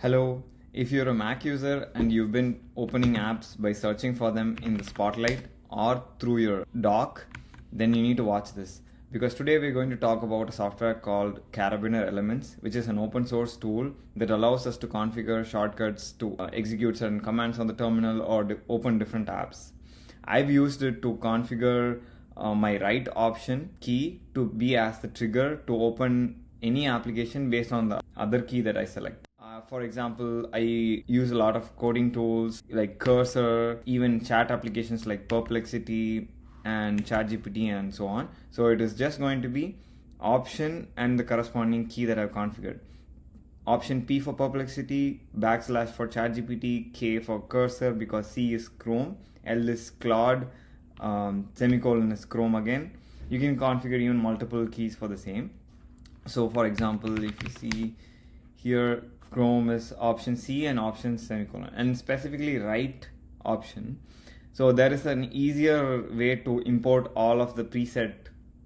Hello, if you're a Mac user and you've been opening apps by searching for them in the Spotlight or through your dock, then you need to watch this. Because today we're going to talk about a software called Karabiner-Elements, which is an open source tool that allows us to configure shortcuts to execute certain commands on the terminal or open different apps. I've used it to configure my right option key to be as the trigger to open any application based on the other key that I select. For example, I use a lot of coding tools like Cursor, even chat applications like Perplexity and ChatGPT and so on. So it is just going to be option and the corresponding key that I've configured. Option P for Perplexity, backslash for ChatGPT, K for Cursor because C is Chrome, L is Claude, semicolon is Chrome again. You can configure even multiple keys for the same. So for example, if you see here, Chrome is option C and option semicolon, and specifically right option. So there is an easier way to import all of the preset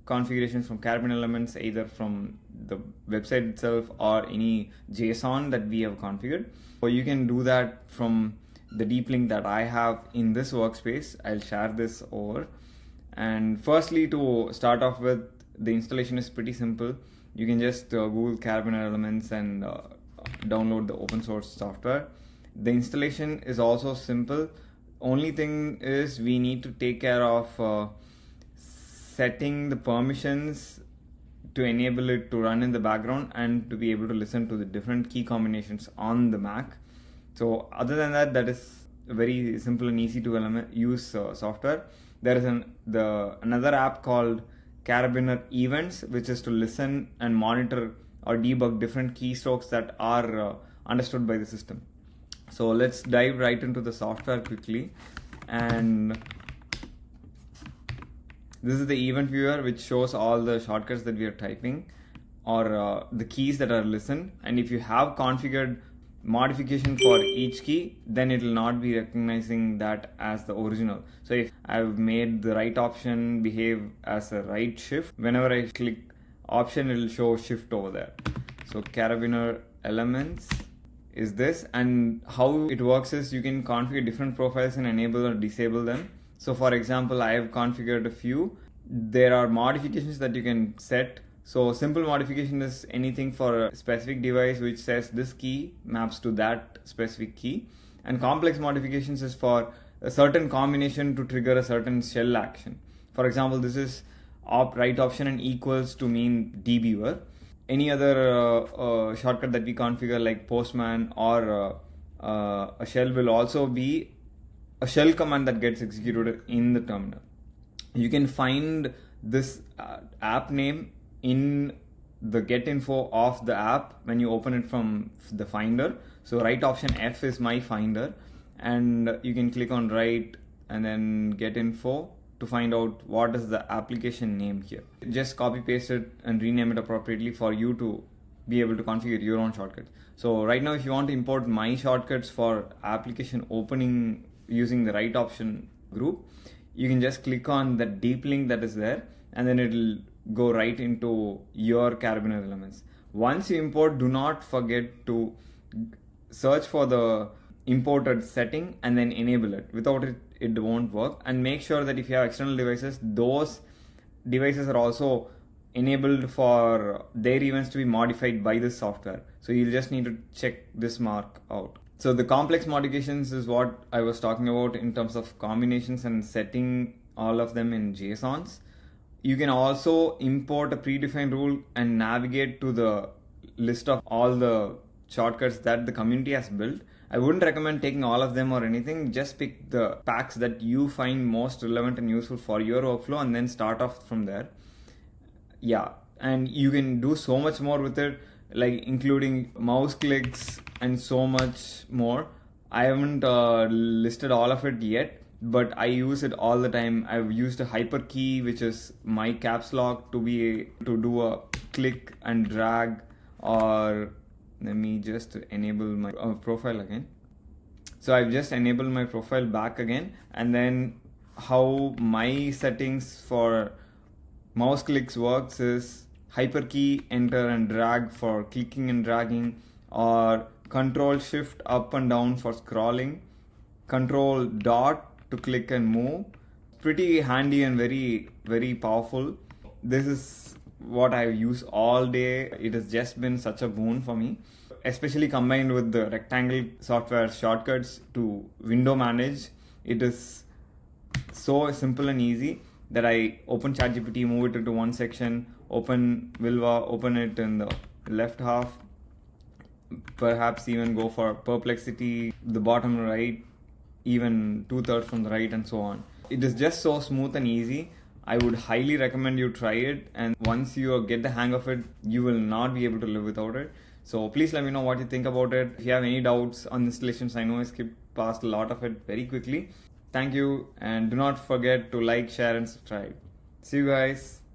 configurations from Karabiner-Elements, either from the website itself or any JSON that we have configured. So you can do that from the deep link that I have in this workspace. I'll share this over. And firstly, to start off with, the installation is pretty simple. You can just Google Karabiner-Elements and download the open source software. The installation is also simple. Only thing is we need to take care of setting the permissions to enable it to run in the background and to be able to listen to the different key combinations on the Mac. So other than that, that is a very simple and easy to use software. There is another app called Karabiner-Events, which is to listen and monitor or debug different keystrokes that are understood by the system. So let's dive right into the software quickly. And this is the event viewer, which shows all the shortcuts that we are typing or the keys that are listened. And if you have configured modification for each key, then it will not be recognizing that as the original. So if I've made the right option behave as a right shift, whenever I click option, it will show shift over there. So Karabiner-Elements is this, and how it works is you can configure different profiles and enable or disable them. So for example, I have configured a few. There are modifications that you can set. So simple modification is anything for a specific device which says this key maps to that specific key, and complex modifications is for a certain combination to trigger a certain shell action. For example, this is right option and equals to mean debugger. Any other shortcut that we configure like postman or a shell will also be a shell command that gets executed in the terminal. You can find this app name in the get info of the app when you open it from the finder. So right option F is my finder, and you can click on right and then get info to find out what is the application name here. Just copy paste it and rename it appropriately for you to be able to configure your own shortcuts. So right now, if you want to import my shortcuts for application opening using the right option group, you can just click on the deep link that is there, and then it'll go right into your Karabiner-Elements. Once you import, do not forget to search for the imported setting and then enable it. Without it, it won't work. And make sure that if you have external devices, those devices are also enabled for their events to be modified by this software. So you'll just need to check this mark out. So the complex modifications is what I was talking about in terms of combinations and setting all of them in JSONs. You can also import a predefined rule and navigate to the list of all the shortcuts that the community has built. I wouldn't recommend taking all of them or anything. Just pick the packs that you find most relevant and useful for your workflow and then start off from there. Yeah, and you can do so much more with it, like including mouse clicks and so much more. I haven't listed all of it yet, but I use it all the time. I've used a hyper key, which is my caps lock, to do a click and drag, or let me just enable my profile again. So I've just enabled my profile back again, and then how my settings for mouse clicks works is hyper key, enter and drag for clicking and dragging, or Control Shift up and down for scrolling, Control dot to click and move. Pretty handy and very powerful. This is what I use all day. It has just been such a boon for me, especially combined with the rectangle software shortcuts to window manage. It is so simple and easy that I open ChatGPT, move it into one section, open Vilva, open it in the left half, perhaps even go for Perplexity, the bottom right, even 2/3 from the right, and so on. It is just so smooth and easy. I would highly recommend you try it, and once you get the hang of it, you will not be able to live without it. So please let me know what you think about it. If you have any doubts on installations, I know I skipped past a lot of it very quickly. Thank you, and do not forget to like, share, and subscribe. See you guys.